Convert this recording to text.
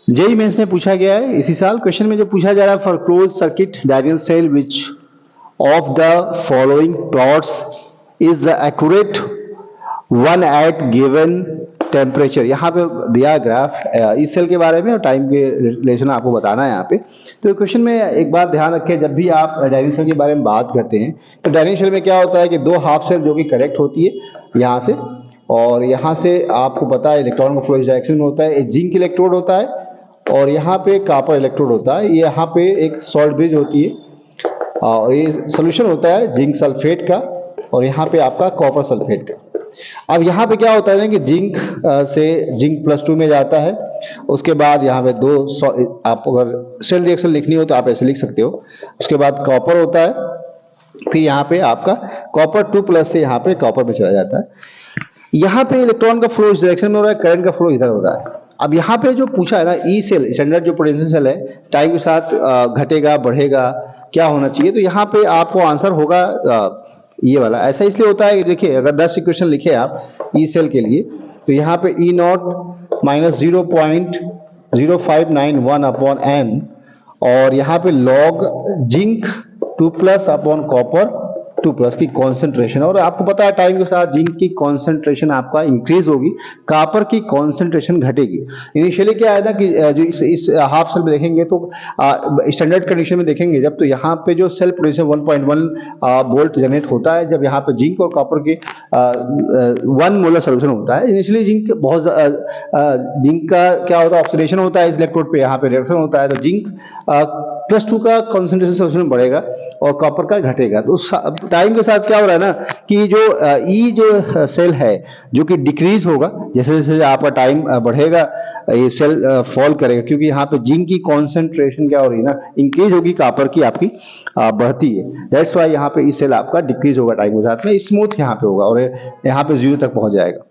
JEE mains में पूछा गया है इसी साल। क्वेश्चन में जो पूछा जा रहा है, for close circuit diagonal cell which of the following plots is the accurate one at given temperature. यहाँ पे दिया ग्राफ इस सेल के बारे में और टाइम के रिलेशन आपको बताना है यहाँ पे। तो क्वेश्चन में एक बात ध्यान रखें, जब भी आप डायगोनल सेल के बारे में बात करते हैं तो डायगोनल सेल में क्या होता है कि दो हाफ सेल जो कि करेक्ट होती है यहाँ से, और यहाँ से आपको पता है इलेक्ट्रॉन का फ्लो इस डायरेक्शन में होता है। एक जिंक इलेक्ट्रोड होता है और यहाँ पे कापर इलेक्ट्रोड होता है। ये यहाँ पे एक सॉल्ट ब्रिज होती है और ये सोल्यूशन होता है जिंक सल्फेट का, और यहाँ पे आपका कॉपर सल्फेट का। अब यहाँ पे क्या होता है ना कि जिंक से जिंक +2 में जाता है। उसके बाद यहाँ पे आप अगर सेल रिएक्शन लिखनी हो तो आप ऐसे लिख सकते हो। उसके बाद कॉपर होता है, फिर यहाँ पे आपका कॉपर 2+ से यहाँ पे कॉपर में चला जाता है। यहाँ पे इलेक्ट्रॉन का फ्लो इस डायरेक्शन में हो रहा है, करंट का फ्लो इधर हो रहा है। अब यहाँ पे जो पूछा है ना, ई सेल स्टैंडर्ड जो पोटेंशियल सेल है टाइम के साथ घटेगा बढ़ेगा, क्या होना चाहिए, तो यहाँ पे आपको आंसर होगा ये वाला। ऐसा इसलिए होता है कि देखिए अगर 10 इक्वेशन लिखे आप ई सेल के लिए तो यहाँ पे E0 - 0.0591/n और यहाँ पे log जिंक 2+ अपॉन कॉपर 2+ की कॉन्सेंट्रेशन। और आपको पता है टाइम के साथ जिंक की कॉन्सेंट्रेशन आपका इंक्रीज होगी, कॉपर की कॉन्सेंट्रेशन घटेगी। इनिशियली क्या है ना कि जो इस हाफ सेल में देखेंगे तो स्टैंडर्ड कंडीशन में देखेंगे जब, तो यहाँ पे जो सेल पोटेंशियल 1.1 वोल्ट जनरेट होता है जब यहाँ पे जिंक और कॉपर के 1 मोलर सोल्यूशन होता है। इनिशियली जिंक बहुत जिंक का क्या होता है, ऑक्सीडेशन होता है इस इलेक्ट्रोड पे, यहाँ पे रिएक्शन होता है तो जिंक +2 का कॉन्सेंट्रेशन सोल्यूशन बढ़ेगा और कॉपर का घटेगा। तो टाइम के साथ क्या हो रहा है ना कि जो ई जो सेल है जो कि डिक्रीज होगा, जैसे जैसे आपका टाइम बढ़ेगा ये सेल फॉल करेगा, क्योंकि यहाँ पे जिंक की कॉन्सेंट्रेशन क्या हो रही है ना, इंक्रीज होगी, कॉपर की आपकी बढ़ती है। दैट्स वाई यहाँ पे ई सेल आपका डिक्रीज होगा टाइम के साथ में, स्मूथ यहाँ पे होगा और यहाँ पे 0 तक पहुंच जाएगा।